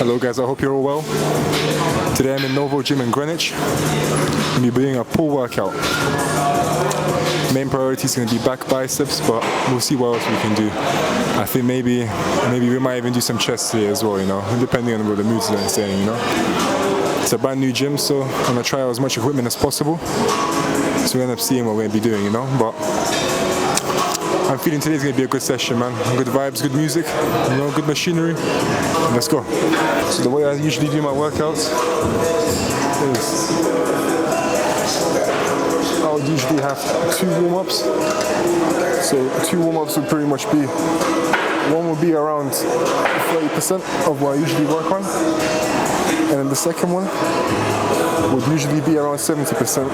Hello guys, I hope you're all well. Today I'm in NOVO gym in Greenwich. I'm be doing a pull workout. Main priority is going to be back biceps, but we'll see what else we can do. I think maybe we might even do some chest today as well, you know, depending on what the mood's saying, you know. It's a brand new gym, so I'm going to try out as much equipment as possible. So we end up seeing what we're going to be doing, you know, but I'm feeling today's going to be a good session, man. Good vibes, good music, you know, good machinery. Let's go. So the way I usually do my workouts is I would usually have 2 warm-ups. So 2 warm-ups would pretty much be, one would be around 30% of what I usually work on. And then the second one would usually be around 70%.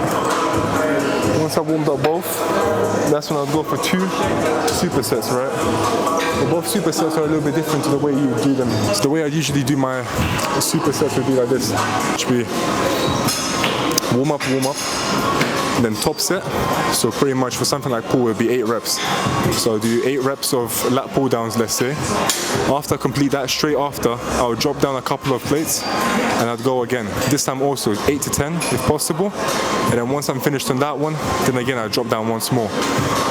Once I've warmed up both, that's when I'll go for 2 supersets, right? But both supersets are a little bit different to the way you do them. So the way I usually do my supersets would be like this. It should be warm up, and then top set. So pretty much for something like pull, it would be 8 reps. So I'll do 8 reps of lat pull downs, let's say. After I complete that, straight after, I'll drop down a couple of plates and I'd go again. This time also 8 to 10 if possible. And then once I'm finished on that one, then again I'll drop down once more.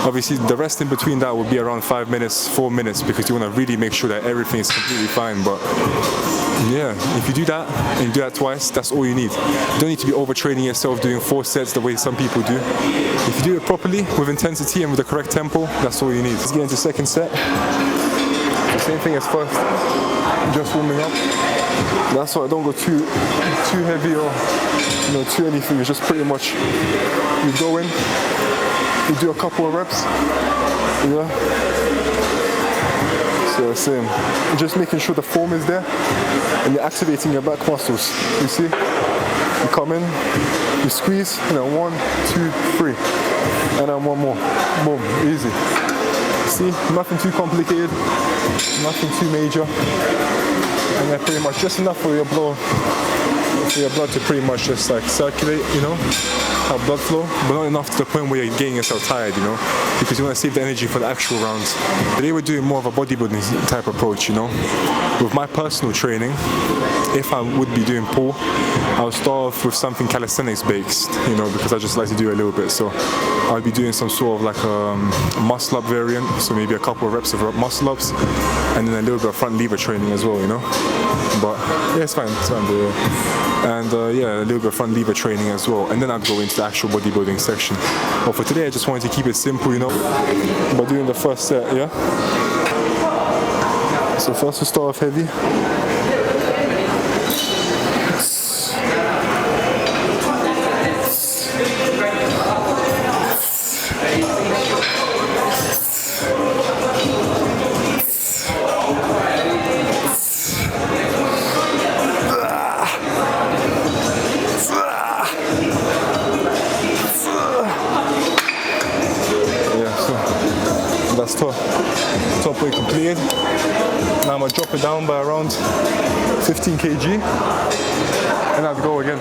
Obviously the rest in between that would be around 5 minutes, 4 minutes, because you want to really make sure that everything is completely fine. But yeah, if you do that and you do that twice, that's all you need. You don't need to be overtraining yourself doing 4 sets the way some people do. If you do it properly, with intensity and with the correct tempo, that's all you need. Let's get into second set. The same thing as first, just warming up. That's why I don't go too heavy or too anything. It's just pretty much you go in, you do a couple of reps, So same, just making sure the form is there and you're activating your back muscles. You see, you come in, you squeeze, and then 1, 2, 3, and then one more. Boom, easy. See, nothing too complicated, nothing too major, and then pretty much just enough for your blood to pretty much just like circulate, have blood flow, but not enough to the point where you're getting yourself tired, because you want to save the energy for the actual rounds. Today we're doing more of a bodybuilding type approach, With my personal training, if I would be doing pull, I'll start off with something calisthenics based, because I just like to do a little bit. So I'll be doing some sort of like a muscle up variant, so maybe a couple of reps of muscle ups, and then a little bit of front lever training as well, But yeah, it's fine. And yeah, a little bit of front lever training as well, and then I'd go into the actual bodybuilding section. But for today, I just wanted to keep it simple, by doing the first set, yeah? So first we start off heavy. That's top weight completed. Now I'm going to drop it down by around 15 kg and I'll go again.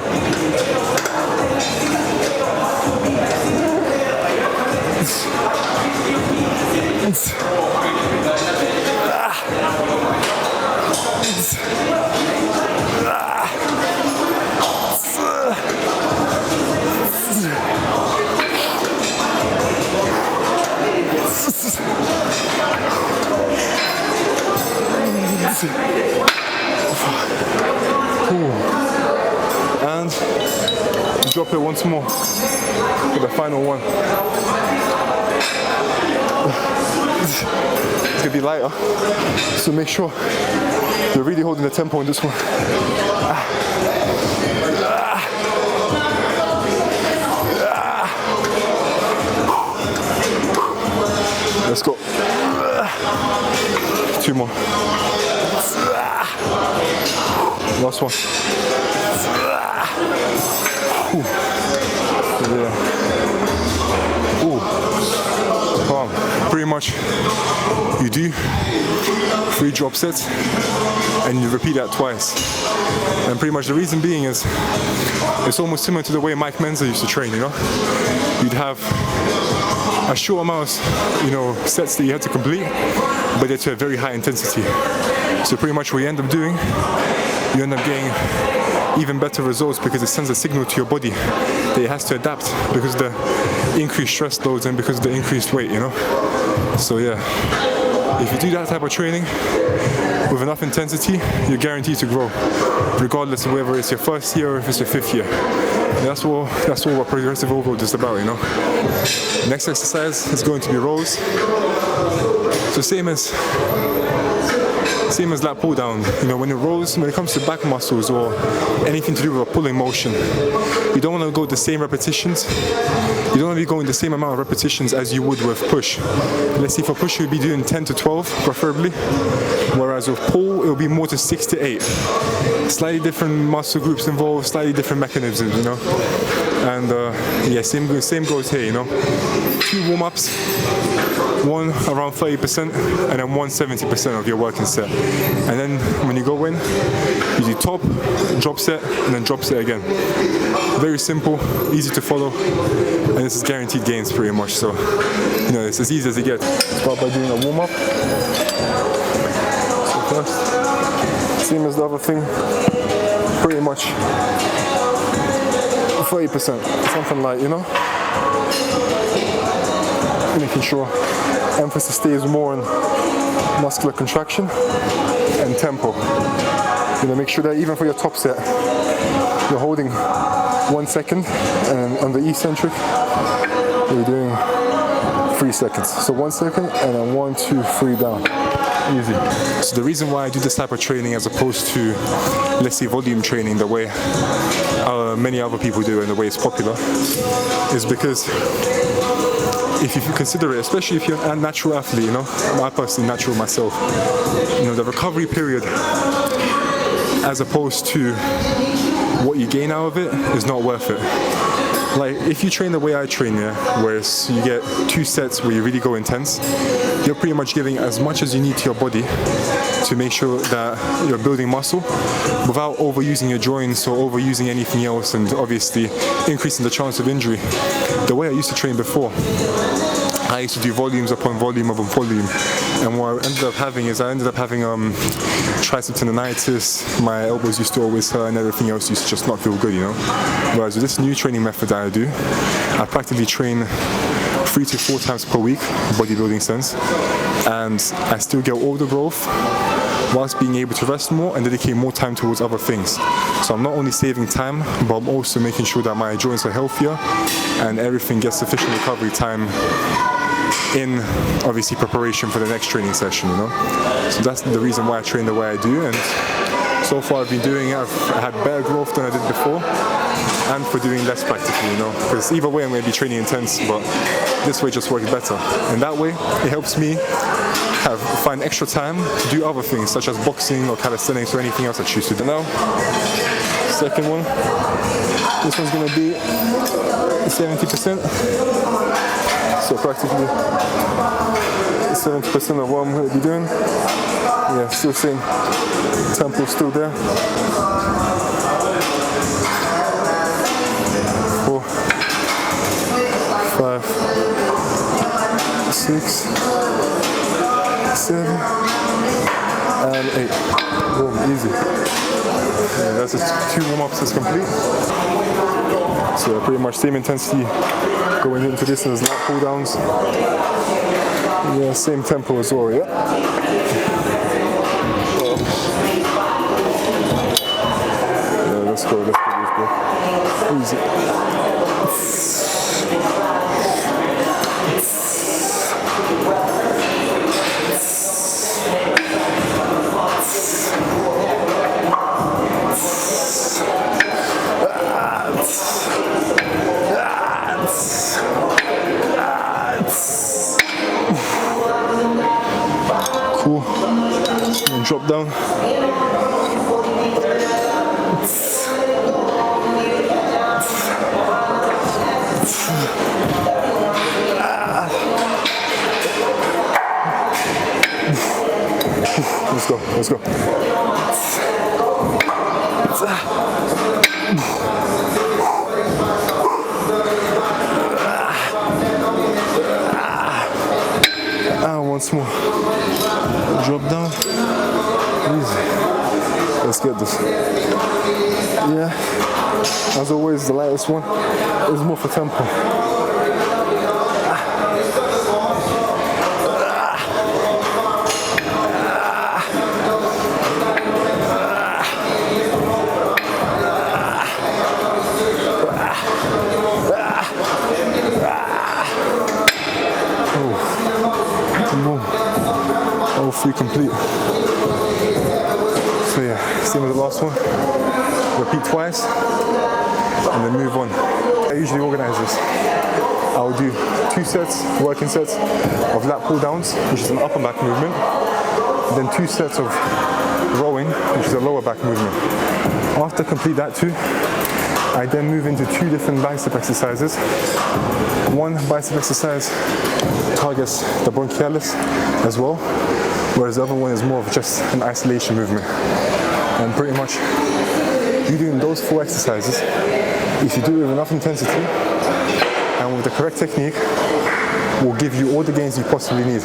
And drop it once more for the final one. It's gonna be lighter, so make sure you're really holding the tempo in this one. Let's go. 2 more. Last one. Come on. Pretty much you do 3 drop sets and you repeat that twice. And pretty much the reason being is it's almost similar to the way Mike Menzer used to train, You'd have a short amount of, sets that you had to complete, but they're to a very high intensity. So pretty much what you end up doing you end up getting even better results because it sends a signal to your body that it has to adapt because of the increased stress loads and because of the increased weight, you know. So yeah, if you do that type of training with enough intensity, you're guaranteed to grow, regardless of whether it's your first year or if it's your 5th year. And that's what progressive overload is about, you know. Next exercise is going to be rows. So same as lat pull down. You know, when it comes to back muscles or anything to do with a pulling motion, you don't want to go the same repetitions. You don't want to be going the same amount of repetitions as you would with push. Let's see, for push you'll be doing 10 to 12 preferably, whereas with pull it'll be more to 6 to 8. Slightly different muscle groups involved, slightly different mechanisms, you know. And yeah, same goes here, you know. 2 warm-ups, one around 30% and then one 70% of your working set. And then when you go in, you do top, drop set, and then drop set again. Very simple, easy to follow, and this is guaranteed gains pretty much. So, you know, it's as easy as it gets. Start by doing a warm-up. So first, same as the other thing, pretty much 30%, something like, you know. Making sure emphasis stays more on muscular contraction and tempo. You know, make sure that even for your top set, you're holding 1 second, and on the eccentric, you're doing 3 seconds. So 1 second, and then 1, 2, 3 down. Easy. So the reason why I do this type of training as opposed to, let's say, volume training the way many other people do and the way it's popular is because if you consider it, especially if you're a natural athlete, you know, I'm personally natural myself, you know, the recovery period as opposed to what you gain out of it is not worth it. Like, if you train the way I train, yeah, where you get 2 sets where you really go intense, you're pretty much giving as much as you need to your body to make sure that you're building muscle without overusing your joints or overusing anything else, and obviously increasing the chance of injury. The way I used to train before, I used to do volumes upon volume upon volume, and what I ended up having tricep tendonitis, my elbows used to always hurt, and everything else used to just not feel good, you know. Whereas with this new training method that I do, I practically train 3 to 4 times per week, bodybuilding sense, and I still get all the growth whilst being able to rest more and dedicate more time towards other things. So I'm not only saving time, but I'm also making sure that my joints are healthier and everything gets sufficient recovery time in, obviously, preparation for the next training session, you know. So that's the reason why I train the way I do, and so far I've been doing it. I've had better growth than I did before, and for doing less practically, you know, because either way I'm going to be training intense, but this way just works better. And that way it helps me find extra time to do other things such as boxing or calisthenics or anything else I choose to do. Now, second one, this one's going to be 70%, so practically 70% of what I'm going to be doing. Yeah, still same tempo, still there. 4, 5, 6, 7, and 8. Boom, easy. Yeah, that's just 2 warm-ups is complete. So pretty much same intensity going into this as lat pull downs. Yeah, same tempo as well, yeah. Yeah, let's go. Easy. Cool. And drop down. Let's go. Once more. Drop down. Easy. Let's get this. Yeah, as always, the lightest one is more for tempo. All three complete. So yeah, same as the last one. Repeat twice and then move on. I usually organize this. I'll do 2 sets, working sets of lat pull downs, which is an upper back movement. Then 2 sets of rowing, which is a lower back movement. After I complete that too, I then move into 2 different bicep exercises. One bicep exercise targets the bronchialis as well, whereas the other one is more of just an isolation movement. And pretty much, you doing those 4 exercises, if you do it with enough intensity and with the correct technique, will give you all the gains you possibly need.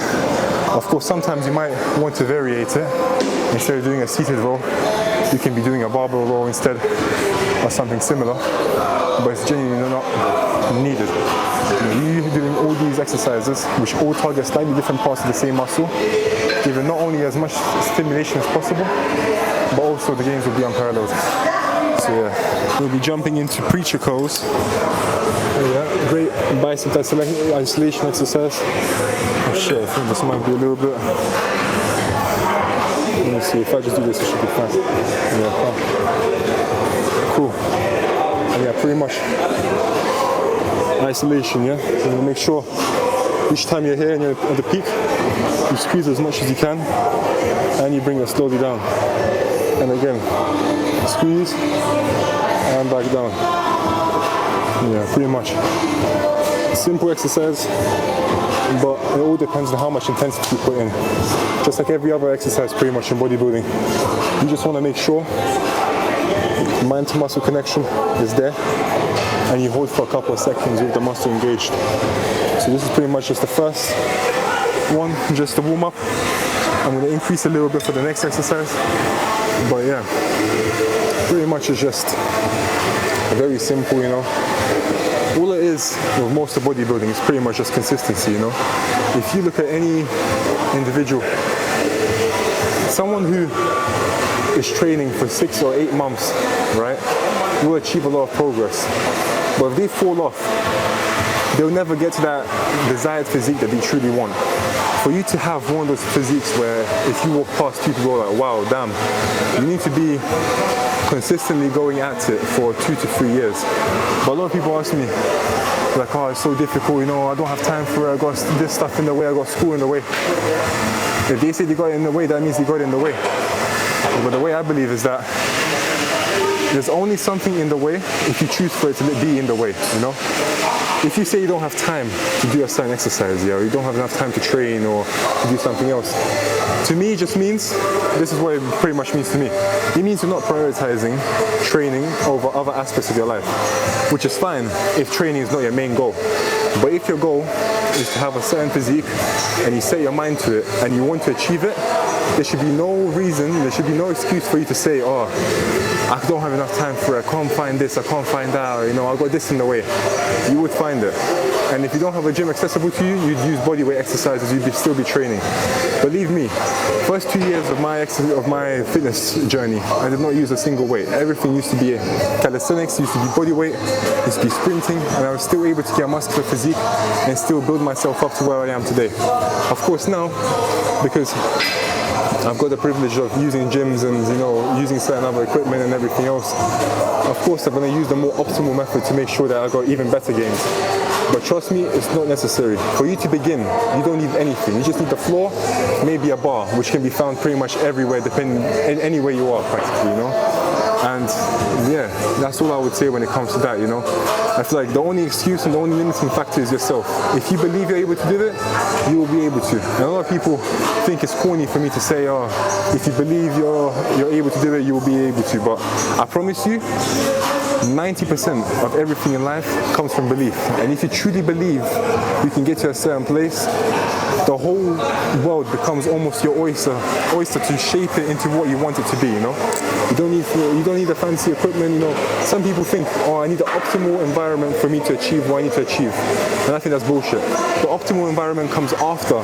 Of course, sometimes you might want to variate it. Instead of doing a seated row, you can be doing a barbell row instead, or something similar, but it's genuinely not needed. You doing all these exercises, which all target slightly different parts of the same muscle, giving not only as much stimulation as possible, but also the gains will be unparalleled. So yeah, we'll be jumping into preacher curls. Yeah, great bicep isolation exercise. Oh shit, I think this might be a little bit. Let me see, if I just do this, it should be fine. Yeah, cool. And yeah, pretty much isolation, yeah? So you make sure each time you're here and you're at the peak, you squeeze as much as you can and you bring it slowly down. And again, squeeze and back down. Yeah, pretty much. Simple exercise, but it all depends on how much intensity you put in. Just like every other exercise pretty much in bodybuilding. You just want to make sure mind to muscle connection is there and you hold for a couple of seconds with the muscle engaged. So this is pretty much just the first one, just the warm up. I'm going to increase a little bit for the next exercise, but yeah, pretty much it's just very simple, you know. All it is with most of bodybuilding is pretty much just consistency, you know. If you look at any individual, someone who is training for 6 or 8 months, right, will achieve a lot of progress. But if they fall off, they'll never get to that desired physique that they truly want. For you to have one of those physiques where if you walk past people go like, wow, damn, you need to be consistently going at it for 2 to 3 years. But a lot of people ask me, like, oh, it's so difficult, you know, I don't have time for it, I got this stuff in the way, I got school in the way. If they say they got it in the way, that means they got it in the way. But the way I believe is that there's only something in the way if you choose for it to be in the way, you know? If you say you don't have time to do a certain exercise, yeah, or you don't have enough time to train or to do something else, to me it just means, this is what it pretty much means to me, it means you're not prioritizing training over other aspects of your life, which is fine if training is not your main goal. But if your goal is to have a certain physique and you set your mind to it and you want to achieve it, there should be no reason, there should be no excuse for you to say, oh, I don't have enough time for it, I can't find this, I can't find that, or, you know, I got this in the way. You would find it. And if you don't have a gym accessible to you, you'd use bodyweight exercises, you'd still be training. Believe me, first 2 years of my fitness journey, I did not use a single weight. Everything used to be calisthenics, used to be bodyweight, used to be sprinting, and I was still able to get a muscular physique and still build myself up to where I am today. Of course now, because I've got the privilege of using gyms and, you know, using certain other equipment and everything else, of course I'm going to use the more optimal method to make sure that I got even better gains. But trust me, it's not necessary. For you to begin, you don't need anything. You just need the floor, maybe a bar, which can be found pretty much everywhere, depending anywhere you are practically, you know. And yeah, that's all I would say when it comes to that, you know. I feel like the only excuse and the only limiting factor is yourself. If you believe you're able to do it, you will be able to. And a lot of people think it's corny for me to say, oh, if you believe you're able to do it, you will be able to. But I promise you, 90% of everything in life comes from belief. And if you truly believe you can get to a certain place, the whole world becomes almost your oyster to shape it into what you want it to be, you know? You don't need the fancy equipment, you know. Some people think, oh, I need the optimal environment for me to achieve what I need to achieve. And I think that's bullshit. The optimal environment comes after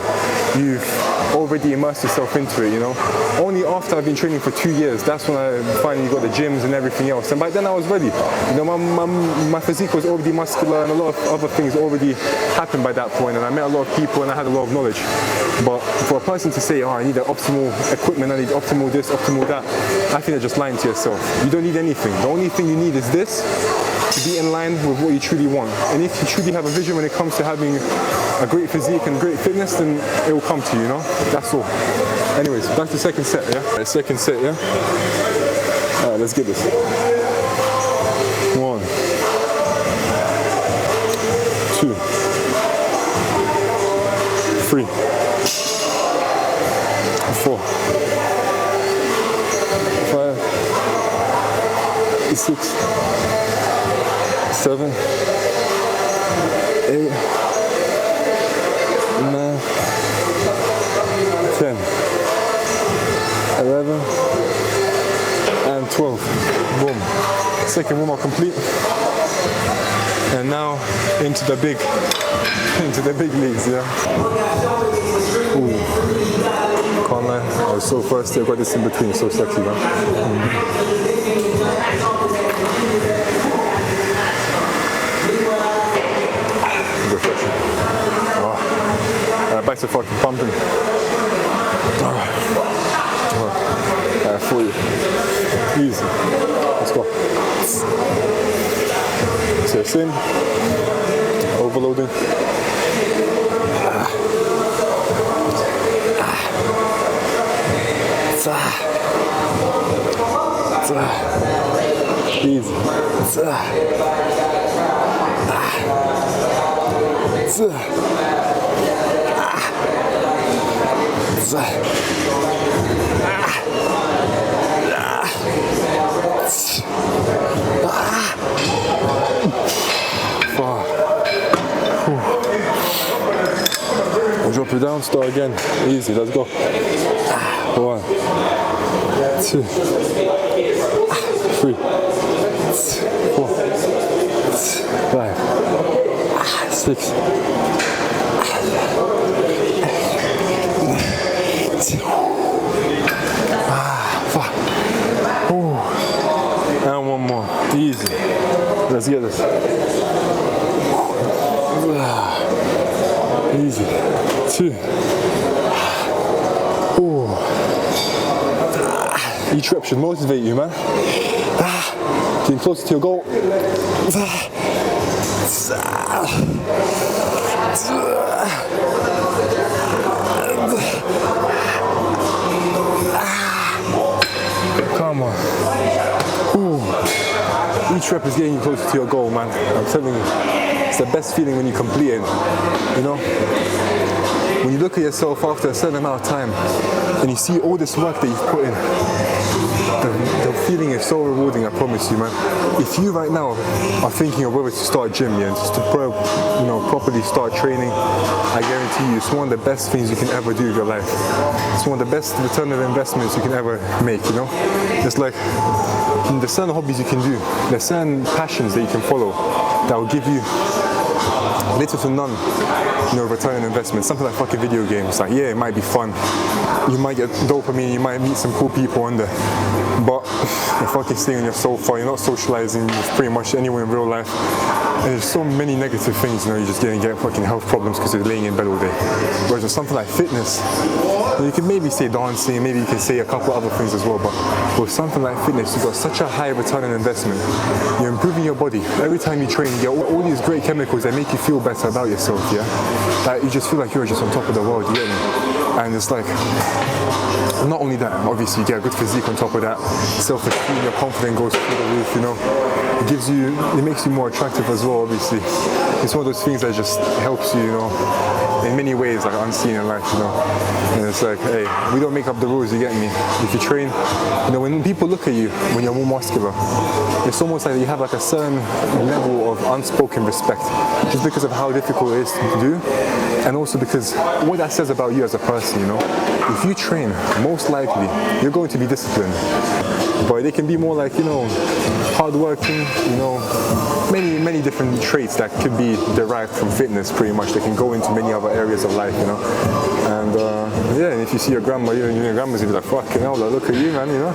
you've already immersed yourself into it, you know. Only after I've been training for 2 years, that's when I finally got the gyms and everything else. And by then I was ready. You know, my physique was already muscular and a lot of other things already happened by that point. And I met a lot of people and I had a lot of knowledge. But for a person to say, oh, I need the optimal equipment, I need optimal this, optimal that, I think they're just lying to yourself. You don't need anything. The only thing you need is this to be in line with what you truly want. And if you truly have a vision when it comes to having a great physique and great fitness, then it will come to you, you know? That's all. Anyways, back to second set, yeah? Right, second set, yeah? Alright, let's get this. 1, 2, 3, 4, 5, 6, 7, 8, 9, 10, 11, and 12. Boom. Second warm-up complete. And now into the big leagues, yeah. Ooh. Can't lie, I was so thirsty. I got this in between, so sexy, man. Refreshing. Oh. Back to fucking pumping. For you. Easy. Let's go. So same. Overloading. Easy. We'll drop it down, start again. Easy, let's go. 1, 2, 3, 4, 5, 6, 5. And one more. Easy. Let's get this. Easy. 2. Each rep should motivate you, man. Getting closer to your goal. Come on. Each rep is getting you closer to your goal, man. I'm telling you, it's the best feeling when you complete it. You know, when you look at yourself after a certain amount of time and you see all this work that you've put in, the feeling is so rewarding, I promise you, man. If you right now are thinking of whether to start a gym, yeah, just to properly start training, I guarantee you it's one of the best things you can ever do with your life. It's one of the best return of investments you can ever make, you know? It's like, there's certain hobbies you can do, there's certain passions that you can follow that will give you little to none, return on investment. Something like fucking video games. Like, yeah, it might be fun. You might get dopamine, you might meet some cool people on there. But you're fucking staying on your sofa, you're not socializing with pretty much anyone in real life. And there's so many negative things, you're just getting fucking health problems because you're laying in bed all day. Whereas with something like fitness, you can maybe say dancing, maybe you can say a couple other things as well, but with something like fitness, you've got such a high return on investment. You're improving your body. Every time you train, you get all these great chemicals that make you feel better about yourself, yeah? Like, you just feel like you're just on top of the world, you get me? And it's like, not only that, obviously you get a good physique on top of that, self-esteem, your confidence goes through the roof, it makes you more attractive as well, obviously. It's one of those things that just helps you, you know, in many ways, like unseen in life, you know. And it's like, hey, we don't make up the rules, you get me? If you train, you know, when people look at you, when you're more muscular, it's almost like you have like a certain level of unspoken respect, just because of how difficult it is to do, and also because what that says about you as a person, you know. If you train, most likely, you're going to be disciplined. But they can be more like, you know, hardworking, you know, many different traits that could be derived from fitness pretty much. They can go into many other areas of life, you know. And yeah, and if you see your grandma, your grandma's gonna be like, fucking hell, look at you, man, you know.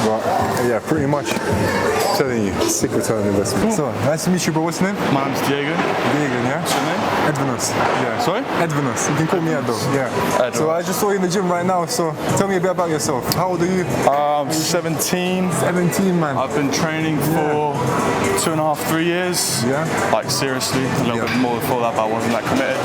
But yeah, pretty much, I'm telling you, sick return on investment. So, nice to meet you, bro. What's your name? My name's Diego. Diego, yeah? What's your name? Edvinus. Yeah. Sorry? Edvinus. You can call me Ed though. Yeah. Ed, So I just saw you in the gym right now, so tell me a bit about yourself. How old are you? I'm 17. 17, man. I've been training for 2.5, 3 years. Yeah. Like seriously, a little bit more before that, but I wasn't that committed.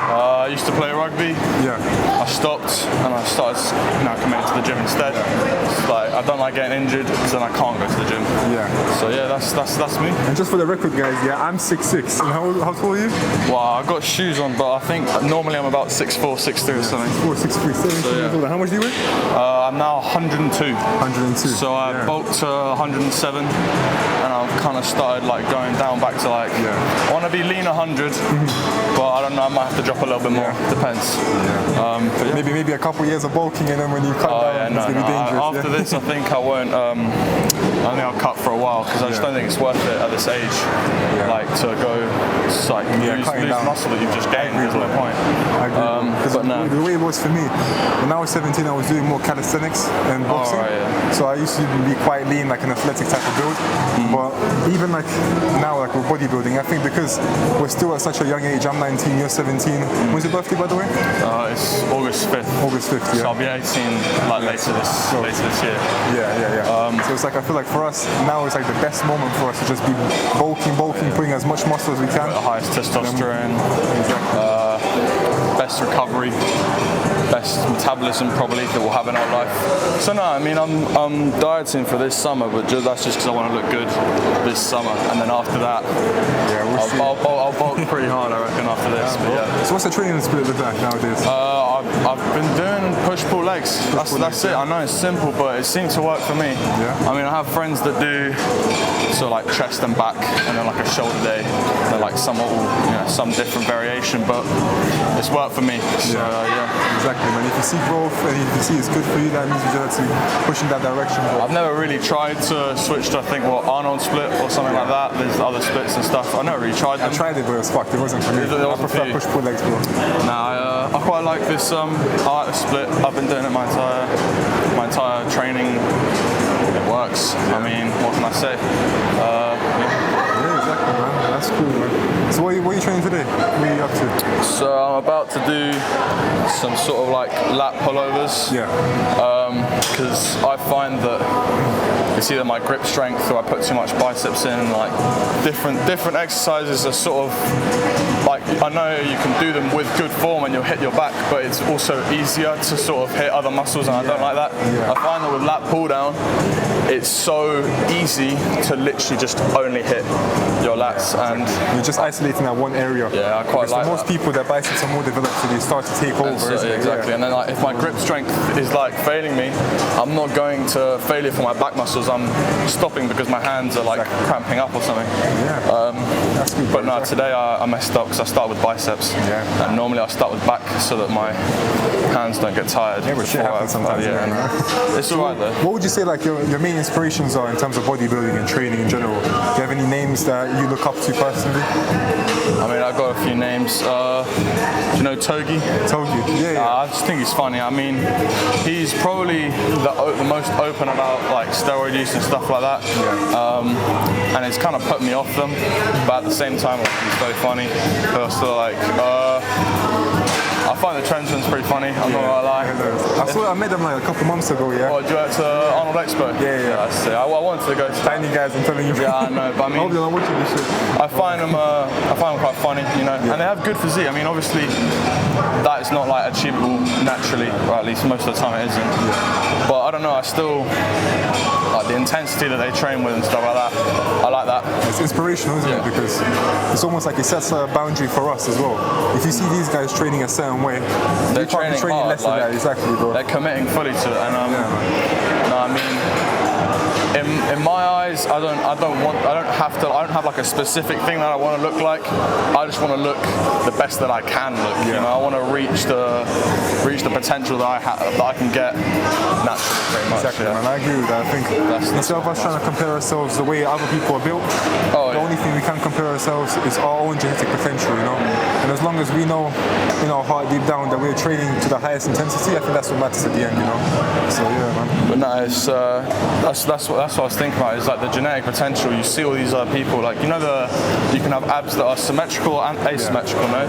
I used to play rugby. Yeah. I stopped and I started now committed to the gym instead. It's like I don't like getting injured because then I can't go to the gym. Yeah. So yeah, that's me. And just for the record, guys, yeah, I'm 6'6". And how tall are you? Well, I've got shoes on, but I think normally I'm about 6'4", 6'3" or something. 4, 6, 3, 17 So, yeah. years old. How much do you weigh? I'm now 102. 102. So I bulked to 107, and I've kind of started like going down back to like I want to be lean 100, but I don't know. I might have to drop a little bit more. Depends. Yeah. But yeah. Maybe a couple years of bulking, and then when you cut down, it's gonna be dangerous. After this, I think I won't. I think I'll cut for a while because I just don't think it's worth it at this age. Like to go, like lose muscle that you've just gained. There's no point. I agree. Because the way it was for me, when I was 17, I was doing more calisthenics and boxing. So I used to be quite lean, like an athletic type of build. But even like now, like with bodybuilding, I think because we're still at such a young age. I'm 19, you're 17. When's your birthday, by the way? It's August 5th. August 5th, yeah. So I'll be 18 like later this year. Yeah. So it's like I feel like for us now it's like the best moment for us to just be bulking, putting as much muscle as we can. The highest testosterone. Best recovery. Best metabolism probably that we'll have in our life. So no, I mean I'm dieting for this summer, but that's just because I want to look good this summer, and then after that, I'll bulk pretty hard, I reckon, after this. But yeah. So what's the training split with that nowadays? I've been doing push-pull legs. That's it. I know it's simple, but it seems to work for me. Yeah. I mean, I have friends that do sort of like chest and back, and then like a shoulder day. They're like some different variation, but it's worked for me. So, yeah. Exactly, man. If you see growth and if you see it's good for you, that means you just have to push in that direction. I've never really tried to switch to, I think, Arnold split or something like that. There's other splits and stuff. I never really tried them. I tried it, but it was fucked. It wasn't for me. I prefer push-pull legs, bro. Nah, I quite like this. I like the split. I've been doing it my entire training. It works. I mean, what can I say? Yeah, exactly, man. That's cool, man. So what are you training today? What are you up to? So I'm about to do some sort of like lat pullovers. Yeah. Because I find that it's either my grip strength or I put too much biceps in. Like different exercises are sort of like, I know you can do them with good form and you'll hit your back, but it's also easier to sort of hit other muscles, and I don't like that. I find that with lat pull down, it's so easy to literally just only hit your lats, and you're just isolating that one area. Yeah, I quite like that. For most people, their biceps are more developed, so they start to take over. Exactly, and then like if my grip strength is like failing me, I'm not going to failure for my back muscles. I'm stopping because my hands are like cramping up or something. That's good. But no, today I messed up because I started with biceps, and normally I start with back so that my hands don't get tired. Yeah, but shit happens sometimes. It's alright though. What would you say like your main inspirations are in terms of bodybuilding and training in general? Do you have any names that you look up to personally? I mean, I've got a few names. Do you know Togi? Togi, yeah. I just think he's funny. I mean, he's probably the most open about like steroid use and stuff like that. And it's kind of put me off them, but at the same time, like, he's very funny. But also, like, I find the trench run's pretty funny. I'm not gonna lie. I met them like a couple months ago. Yeah. Oh, did you go to Arnold Expo? Yeah. I see. I wanted to go to Tiny guys, I'm telling you. Yeah, I know, but I mean, I'm watching this shit. I find them quite funny, you know, and they have good physique. I mean, obviously, that is not like achievable naturally, or at least most of the time it isn't. But I don't know. I still like the intensity that they train with and stuff like that. I like that. It's inspirational, isn't it? Because it's almost like it sets a boundary for us as well. If you see these guys training a certain way, They're you can't be training hard, less than that. Exactly, bro. They're committing fully to it, and no, I mean. In my eyes, I don't have like a specific thing that I want to look like. I just want to look the best that I can look. You know, I want to reach the potential that I can get naturally, pretty much. Exactly, man. I agree with that. I think instead of us trying to compare ourselves the way other people are built, the only thing we can compare ourselves is our own genetic potential, you know. And as long as we know in our heart deep down that we're training to the highest intensity, I think that's what matters at the end, you know. So yeah, man. But no, it's that's what I was thinking about. Is like the genetic potential. You see all these other people, like, you know, you can have abs that are symmetrical and asymmetrical, no?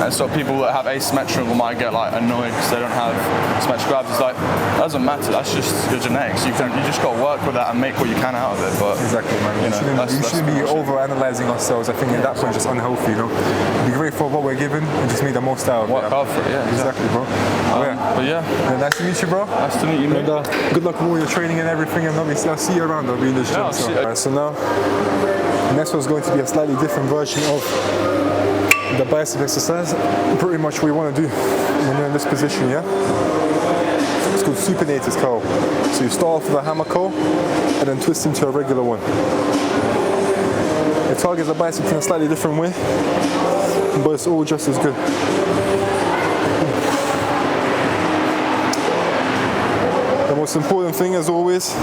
And so people that have asymmetrical might get like annoyed because they don't have symmetrical abs. It's like, it doesn't matter. That's just your genetics. You just got to work with that and make what you can out of it. But exactly, man. You shouldn't be over-analyzing ourselves. I think at that point, just unhealthy, you know. Be grateful for what we're given and just make the most out of it. Work hard for it, yeah. Exactly, bro. But yeah. Nice to meet you, bro. Nice to meet you, mate. And good luck with all your training and everything. And obviously, I'll see you around. I'll be in the gym. Alright, so now, next one's going to be a slightly different version of the bicep exercise. Pretty much what you want to do when you're in this position, yeah? It's called supinated curl. So you start off with a hammer curl and then twist into a regular one. It targets the bicep in a slightly different way, but it's all just as good. The most important thing, as always,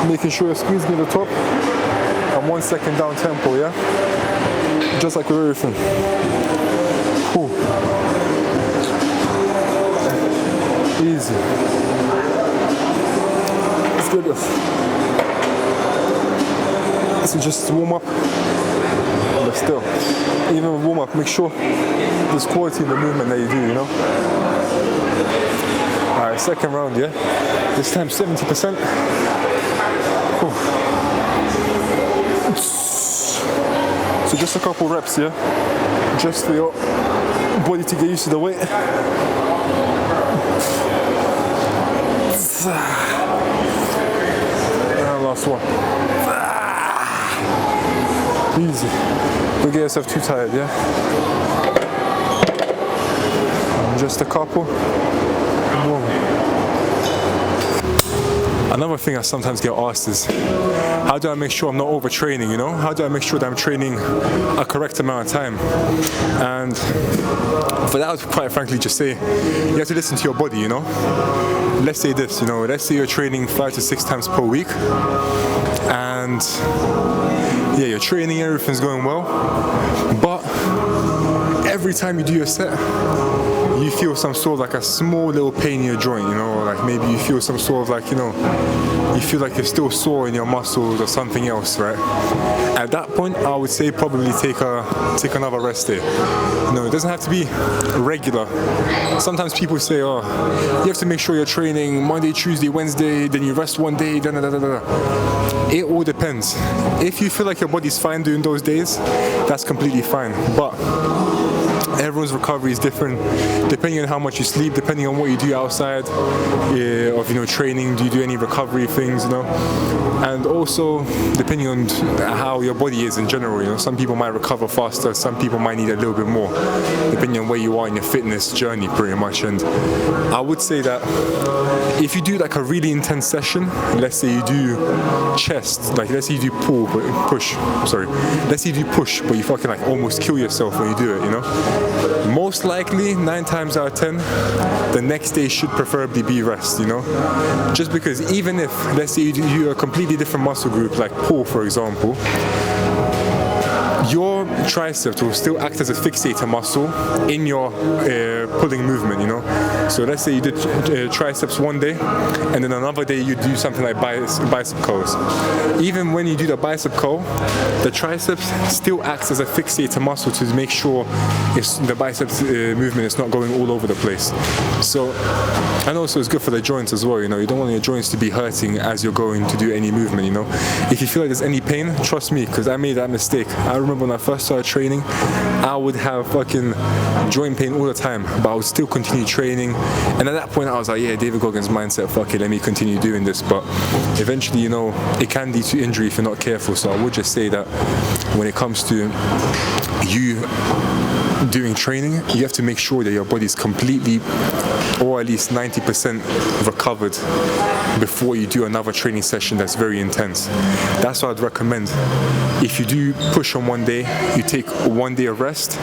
making sure you're squeezing at the top and 1 second down tempo, yeah? Just like with everything. Cool. Easy. Let's do this. So just warm up, but still, even with warm up, make sure there's quality in the movement that you do, you know? Alright, second round, yeah? This time 70%. Cool. So just a couple reps, yeah? Just for your body to get used to the weight. And last one. Easy. Don't get yourself too tired, yeah? And just a couple. Another thing I sometimes get asked is, how do I make sure I'm not overtraining, you know? How do I make sure that I'm training a correct amount of time? And for that, I would quite frankly just say, you have to listen to your body, you know? Let's say this, you know, let's say you're training 5 to 6 times per week, and yeah, you're training, everything's going well, but every time you do your set, you feel some sort of like a small little pain in your joint, you know, or like maybe you feel some sort of like, you know, you feel like you're still sore in your muscles or something else, right? At that point, I would say probably take another rest day. You know, it doesn't have to be regular. Sometimes people say, oh, you have to make sure you're training Monday, Tuesday, Wednesday, then you rest one day, It all depends. If you feel like your body's fine doing those days, that's completely fine. But everyone's recovery is different, depending on how much you sleep, depending on what you do outside of, you know, training. Do you do any recovery things, you know? And also depending on how your body is in general, you know. Some people might recover faster, some people might need a little bit more, depending on where you are in your fitness journey, pretty much. And I would say that if you do like a really intense session, let's say you do chest, like let's say you do push, let's say you do push, but you fucking like almost kill yourself when you do it, you know? Most likely, 9 times out of 10, the next day should preferably be rest, you know? Just because even if, let's say you do a completely different muscle group, like pull, for example, your triceps will still act as a fixator muscle in your pulling movement, you know. So let's say you did triceps one day, and then another day you do something like bicep curls. Even when you do the bicep curl, the triceps still acts as a fixator muscle to make sure the biceps movement is not going all over the place. So, and also it's good for the joints as well, you know. You don't want your joints to be hurting as you're going to do any movement, you know. If you feel like there's any pain, trust me, because I made that mistake. I remember when I first started training, I would have fucking joint pain all the time, but I would still continue training. And at that point I was like, yeah, David Goggins mindset, fuck it, let me continue doing this. But eventually, you know, it can lead to injury if you're not careful. So I would just say that when it comes to you doing training, you have to make sure that your body's completely, or at least 90% recovered before you do another training session that's very intense. That's what I'd recommend. If you do push on one day, you take 1 day of rest,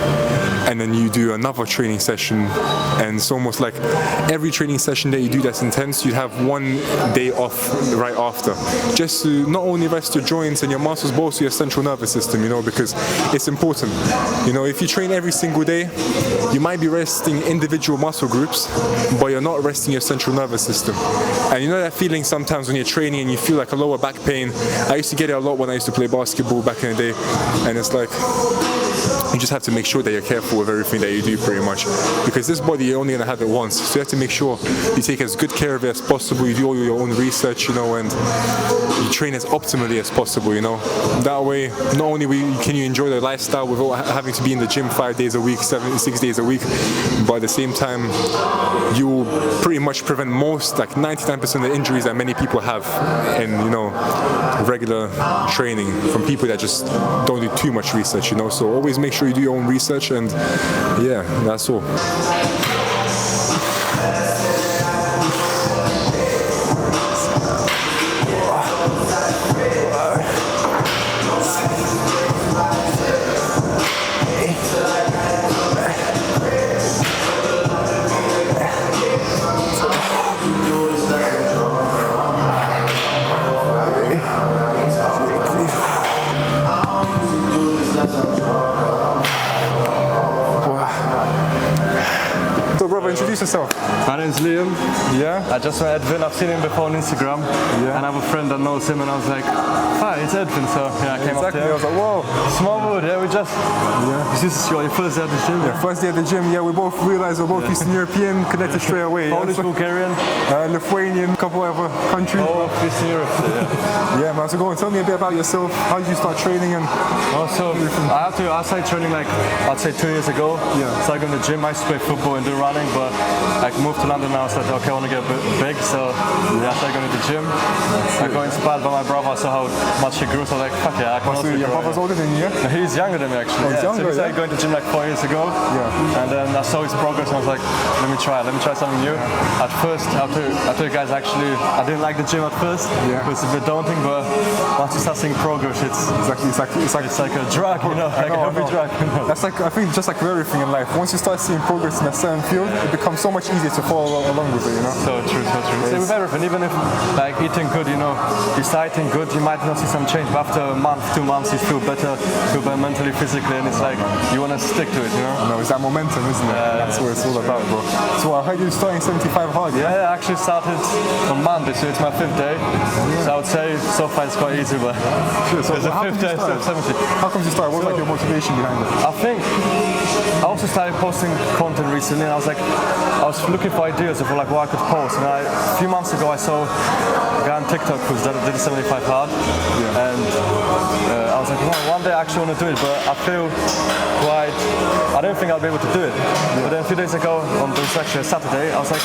and then you do another training session. And it's almost like every training session that you do that's intense, you have 1 day off right after, just to not only rest your joints and your muscles, but also your central nervous system, you know, because it's important. You know, if you train every single day, you might be resting individual muscle groups, but you're not resting your central nervous system. And you know that feeling sometimes when you're training and you feel like a lower back pain. I used to get it a lot when I used to play basketball back in the day, and it's like, you just have to make sure that you're careful with everything that you do, pretty much, because this body, you're only going to have it once. So you have to make sure you take as good care of it as possible, you do all your own research, you know, and you train as optimally as possible, you know. That way, not only can you enjoy the lifestyle without having to be in the gym 5 days a week, 6 days a week, but at the same time, you will pretty much prevent most, like 99% of the injuries that many people have in, you know, regular training from people that just don't do too much research, you know. So always make sure you do your own research, and yeah, that's all. Introduce yourself. My name's Liam. Yeah? I just met Edwin. I've seen him before on Instagram. Yeah. And I have a friend that knows him, and I was like, hi, it's Edwin. So yeah, I came up Exactly. here. I was like, whoa. Smallwood, yeah, we just... Yeah. This is your first day at the gym? Yeah, first day at the gym, yeah, we both realized we're both Eastern European, connected straight away. Polish, yeah? Bulgarian? Lithuanian, couple other countries. Oh, Eastern Europe, yeah. Yeah, man, so go and tell me a bit about yourself. How did you start training? And So I started training like, I'd say 2 years ago. Yeah. So I go in the gym, I used to play football and do running, but I moved to London now, so I said, okay, I want to get a bit big, so yeah, I started going to the gym. I got inspired by my brother, I saw how much he grew, so I was like, fuck yeah, I can also your grow. brother's older than you, yeah? He's younger than me actually. Oh, he's younger, so he started yeah? going to the gym like 4 years ago. Yeah. And then I saw his progress and I was like, let me try something new. At first, I told you guys actually, I didn't like the gym at first. Yeah. It was a bit daunting, but once you start seeing progress, it's like a drug, you know, like every drug. You know? That's like, I think just like with everything in life, once you start seeing progress in a certain field, it becomes so much easier to follow along with it, you know? So true, so true. Same with everything, even if like eating good, you know, you start eating good, you might not see some change, but after a month, 2 months, you feel better mentally, physically, and it's like, you want to stick to it, you know? No, it's that momentum, isn't it? That's what it's all about, bro. So I heard you're starting 75 hard, yeah? Yeah, I actually started on Monday, so it's my 5th day. Yeah. So I would say so far it's quite easy, but sure, so it's the 5th day, so 70. How come you started? What was like your motivation behind it? I think I also started posting content recently, and I was looking for ideas of like what I could post. And a few months ago I saw a guy on TikTok who did 75 hard, and I was like, well, one day I actually want to do it, but I feel quite, I don't think I'll be able to do it. But then a few days ago, on this actually a Saturday, I was like,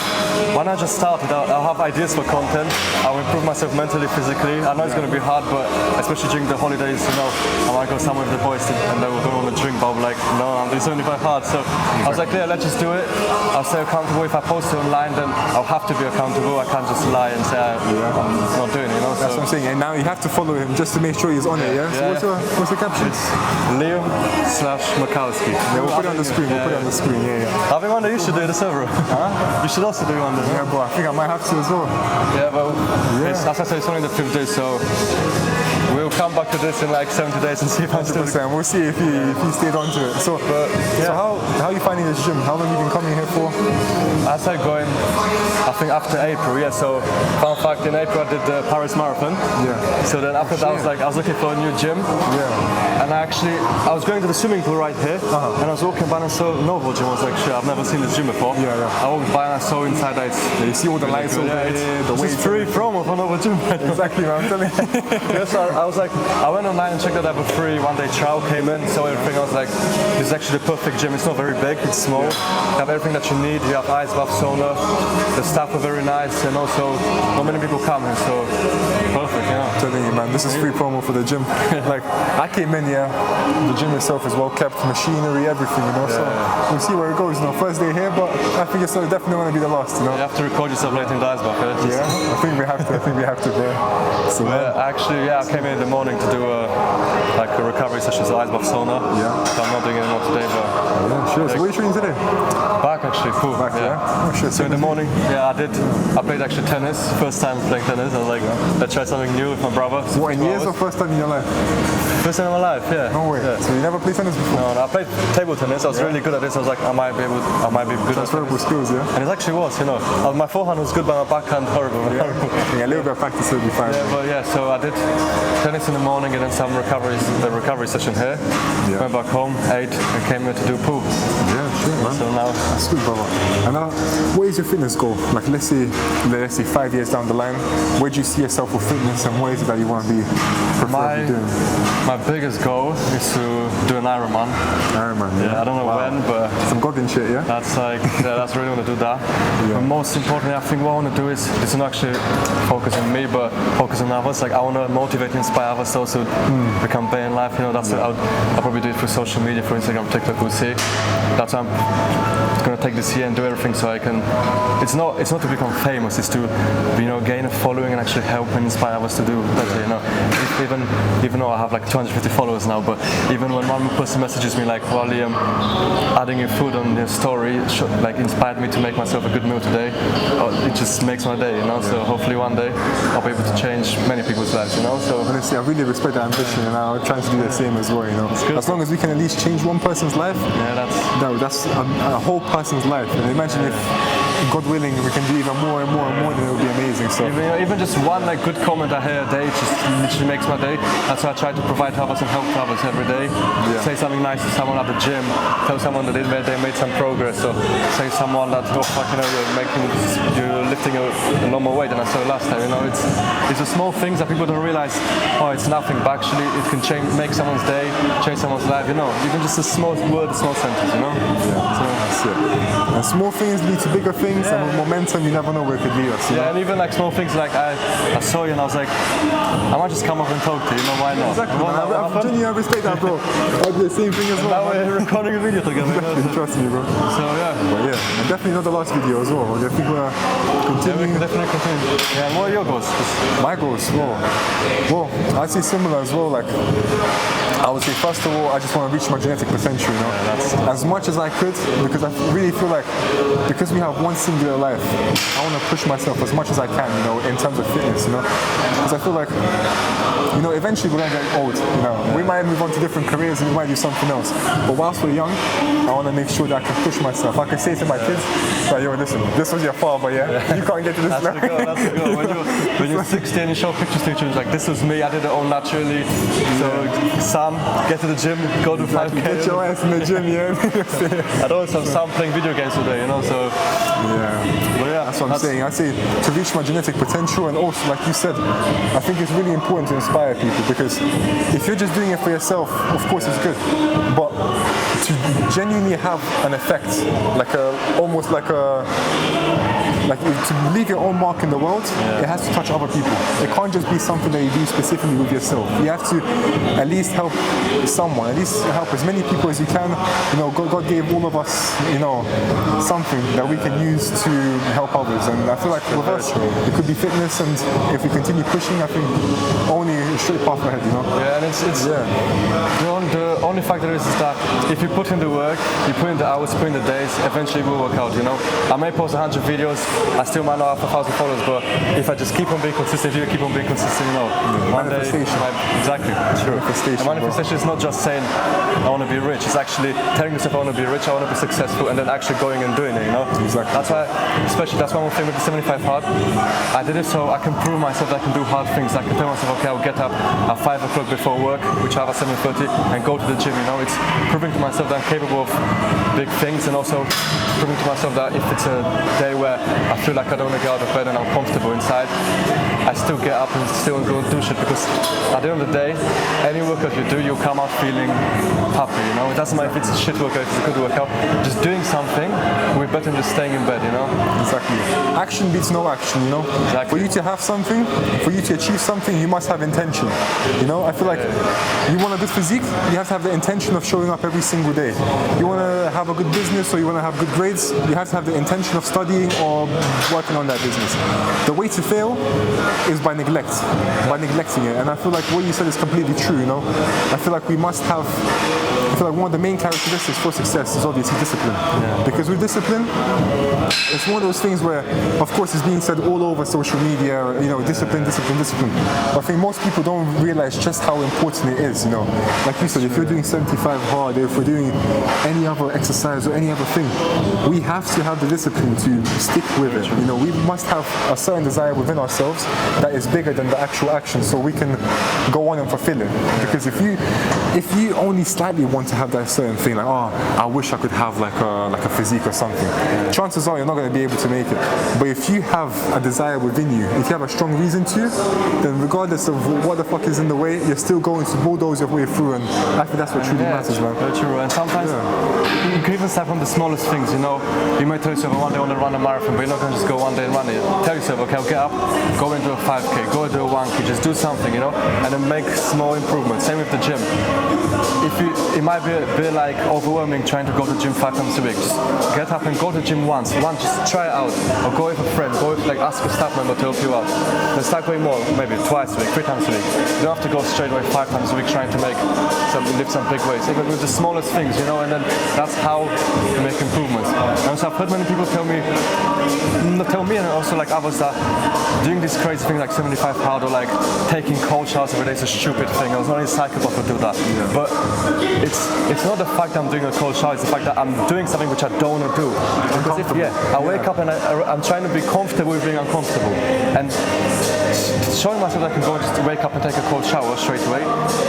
why not just start it? I'll have ideas for content, I'll improve myself mentally, physically. I know it's going to be hard, but especially during the holidays, you know, I might go somewhere with the boys and they don't want to drink, but I'm like, no, I'm doing 75 hard. So I was like, yeah, let's just do it. I'll stay accountable. If I post it online, then I'll have to be accountable. I can't just lie and say I'm not doing it, you know. That's what I'm saying, and now you have to follow him just to make sure he's on it, yeah? So what's the caption? It's Liam/Makowski. Yeah, we'll put it on the screen, yeah. I think one day you should do the server. Huh? You should also do one day. Yeah, bro, I think I might have to as well. Yeah, but as I said, it's only the 5th day, so we'll come back to this in like 70 days and see if I'm still. 100%. We'll see if he stayed on to it. So, so how are you finding this gym? How long have you been coming here for? I started going, I think after April, yeah. So, fun fact, in April I did the Paris Marathon. Yeah. So then after that, I was looking for a new gym. Yeah. And I was going to the swimming pool right here, and I was walking by and I saw NOVO gym. I was like, shit, I've never seen this gym before. Yeah. I walked by and I saw inside that You see all the lights over here, the it's free promo for NOVO gym. Exactly, man. I'm telling you. Yes, I was like, I went online and checked out that free one-day trial, came in, saw everything. I was like, this is actually the perfect gym. It's not very big, it's small. You have everything that you need. You have ice bath, sauna. The staff are very nice, and also not many people come here, so perfect. Yeah. I'm telling you, man, this is free promo for the gym. Like, I came in here, the gym itself is well kept, machinery, everything, you know. So we'll see where it goes. You know, first day here, but I think it's definitely going to be the last. You know. You have to record yourself later in the ice bath. Yeah, I think we have to, bro. So, actually, I came in the morning to do a recovery session, so ice bath sauna. Yeah. So I'm not doing it anymore today, but yeah, sure. So what are you training today? back actually. Cool. Back, yeah. Oh, shit. So in the morning, I played actually tennis. First time playing tennis. I was like, let's try something new with my brother. What, in years or first time in your life? First time in my life, yeah. No way. Yeah. So you never played tennis before? No, I played table tennis. I was really good at this. I was like, I might be good at Transferable skills, yeah. And it actually was, you know. My forehand was good, but my backhand horrible. Yeah, a little bit of practice will be fine. So I did tennis in the morning and then some recovery session here. Yeah. Went back home, ate, and came here to do pool. Yeah, sure, man. So now, that's good, brother. And now, what is your fitness goal? Like, let's say 5 years down the line, where do you see yourself with fitness, and what is it that you want to be preferably doing? My biggest goal is to do an Ironman. Ironman, yeah. I don't know when, but some godin shit, yeah. That's really want to do that. But most importantly, I think what I want to do is not actually focus on me, but focus on others. Like I want to motivate and inspire others to also become better in life. You know, that's it. I'll probably do it through social media, for Instagram, TikTok. We'll see. That's why I'm going to take this year and do everything so I can. It's not to become famous. It's to gain a following and actually help and inspire others to do better. You know, even though I have like 250 followers now, but even when one person messages me like, "Well, Liam, adding your food on your story like inspired me to make myself a good meal today," it just makes my day. You know, so hopefully one day I'll be able to change many people's lives. You know, so honestly, I really respect that ambition, and I'm trying to do the same as well. You know, as long as we can at least change one person's life, that's a whole person's life. And imagine if, God willing, we can do even more and more and more, then it will be amazing. So even just one good comment I hear a day just literally makes my day. That's why I try to provide to others and help to others every day. Yeah. Say something nice to someone at the gym, tell someone that they made some progress, or say someone that you're lifting a normal weight than I saw last time. You know, it's the small things that people don't realize. Oh, it's nothing, but actually it can make someone's day, change someone's life. You know, even just a small word, a small sentence. You know. Yeah. So that's it. And small things lead to bigger things, and with momentum, you never know where it could lead us. And even like small things like I saw you and I was like, I might just come up and talk to you. You know, why not? Exactly. I genuinely respect that, bro. I do the same thing as well. Now we're recording a video together. Exactly, trust me, bro. So But and definitely not the last video as well. I think we're continuing. We can definitely continue. Yeah, and what are your goals? My goals? Well, I'd say similar as well. Like, I would say first of all, I just want to reach my genetic potential, you know, as much as I could, because I really feel like, because we have one singular life, I want to push myself as much as I can, you know, in terms of fitness, you know, because I feel like, you know, eventually we're going to get old, you know, we might move on to different careers and we might do something else, but whilst we're young, I want to make sure that I can push myself. I can say to my kids, like, yo, listen, this was your father, you can't get to this level. That's the goal. When you're 16 and you show pictures to each other, like, this was me, I did it all naturally, so son, get to the gym, go to 5K. Get your ass in the gym, yeah. I don't have some playing video games today, you know, so. That's what I'm saying. I say to reach my genetic potential, and also, like you said, I think it's really important to inspire people, because if you're just doing it for yourself, of course it's good, but to genuinely have an effect, like to leave your own mark in the world, it has to touch other people. It can't just be something that you do specifically with yourself. You have to at least help someone, at least help as many people as you can. You know, God gave all of us, you know, something that we can use to help others. And I feel like with us, it could be fitness, and if we continue pushing, I think only a straight path ahead, you know? Yeah, and the only factor is that if you put in the work, you put in the hours, put in the days, eventually it will work out, you know? I may post 100 videos, I still might not have 1,000 followers, but if I just keep on being consistent, if you keep on being consistent, you know, one day, exactly, true. And manifestation is not just saying I want to be rich. It's actually telling yourself I want to be rich, I want to be successful, and then actually going and doing it. You know, Exactly. That's why, especially that's one thing with the 75 hard. I did it so I can prove myself that I can do hard things. I can tell myself, okay, I'll get up at 5 o'clock before work, which I have at 7:30, and go to the gym. You know, it's proving to myself that I'm capable of big things, and also proving to myself that if it's a day where I feel like I don't want to get out of bed and I'm comfortable inside, I still get up and still go and do shit, because at the end of the day, any workout you do, you'll come out feeling happy, you know. It doesn't matter if it's a shit workout, if it's a good workout, just doing something will be better than just staying in bed, you know. Exactly. Action beats no action, you know. Exactly. For you to have something, for you to achieve something, you must have intention. You know, I feel like you want a good physique, you have to have the intention of showing up every single day. You want to have a good business or you want to have good grades, you have to have the intention of studying or working on that business. The way to fail is by neglecting it. And I feel like what you said is completely true, you know. I feel like we must have, I feel like one of the main characteristics for success is obviously discipline. Because with discipline, it's one of those things where, of course, it's being said all over social media, you know, discipline. But I think most people don't realize just how important it is, you know. Like you said, if you're doing 75 hard, if we're doing any other exercise or any other thing, we have to have the discipline to stick with it. You know, we must have a certain desire within ourselves that is bigger than the actual action, so we can go on and fulfill it. Because if you only slightly want to have that certain thing, like, oh, I wish I could have like a physique or something, chances are you're not going to be able to make it. But if you have a desire within you, if you have a strong reason to, then regardless of what the fuck is in the way, you're still going to bulldoze your way through, and I think that's what truly matters, man. Very true. And sometimes you can even start from the smallest things, you know. You might tell yourself, one day I want to run a marathon, but you're not going to just go one day and run it. Tell yourself, okay, I'll get up, go into a 5K, go into a 1K, just do something, you know, and then make small improvements. Same with the gym. It might be a bit like overwhelming trying to go to the gym 5 times a week. Just get up and go to the gym once, just try it out. Or go with a friend, go with, like, ask a staff member to help you out. Then start going more, maybe twice a week, 3 times a week. You don't have to go straight away 5 times a week trying to lift some big weights. Even with the smallest things, you know, and then that's how you make improvements. And so I've heard many people tell me, and also like others, that doing this crazy thing like 75 hard or like taking cold showers every day is a stupid thing. I was only a psychopath would do that. But it's not the fact that I'm doing a cold shower, it's the fact that I'm doing something which I don't want to do. Because I wake up and I'm trying to be comfortable with being uncomfortable. And showing myself that I can go and just wake up and take a cold shower straight away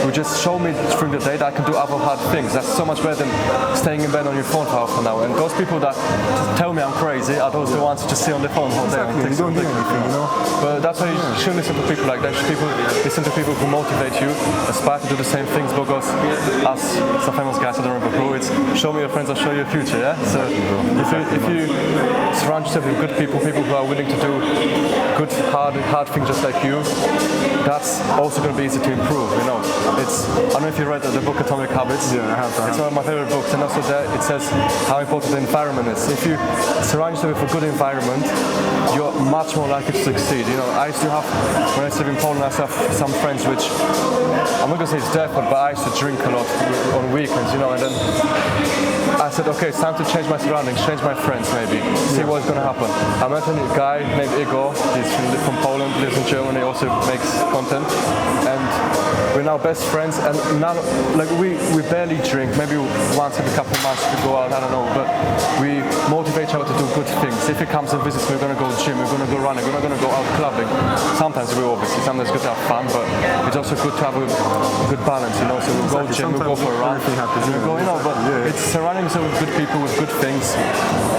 will just show me through the day that I can do other hard things. That's so much better than staying in bed on your phone for half an hour. And those people that tell me I'm crazy are those the ones who just sit on the phone all day. Exactly, you don't do anything, you know. But that's why you shouldn't listen to people like that. Listen to people who motivate you, aspire to do the same things, because as some famous guy said, I don't remember who, it's show me your friends, I'll show you your future, yeah? So if you surround yourself with good people who are willing to do good, hard things just like you, that's also going to be easy to improve, you know. I don't know if you read the book Atomic Habits. Yeah, I have. It's one of my favorite books, and also there it says how important the environment is. If you surround yourself with a good environment, you're much more likely to succeed. You know, I used to have, when I used to live in Poland, I used to have some friends which, I'm not going to say it's their fault, but I used to drink a lot on weekends, you know, and then I said, okay, it's time to change my surroundings, change my friends maybe, see what's going to happen. I met a guy named Igor, he's from Poland, lives in Germany, also makes content, and we're now best friends, and now, like, we barely drink, maybe once every couple of months we go out, I don't know, but we motivate each other to do good things. If he comes and visits, we're going to go gym, we're going to go running, we're not going to go out clubbing. Sometimes we obviously, sometimes it's good to have fun, but it's also good to have a good balance, you know, so we'll go gym, we'll go for a run, we'll go, you know, but it's surrounding yourself with good people, with good things,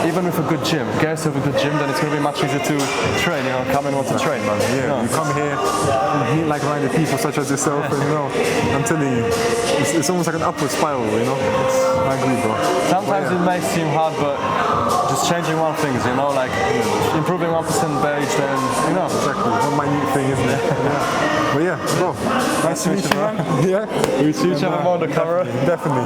even with a good gym. Get yourself a good gym, then it's going to be much easier to train, you know, come and want to train, man. Yeah, you know, you come here, you meet like-minded people such as yourself, and you know, I'm telling you, it's almost like an upward spiral, you know. I agree, bro. Sometimes it may seem hard, but just changing one thing, you know, like improving 1% each, then, you know. Exactly, one minute thing, isn't it? Yeah. But yeah, bro, nice to meet you, man. Yeah, We see each other more on the camera. Definitely.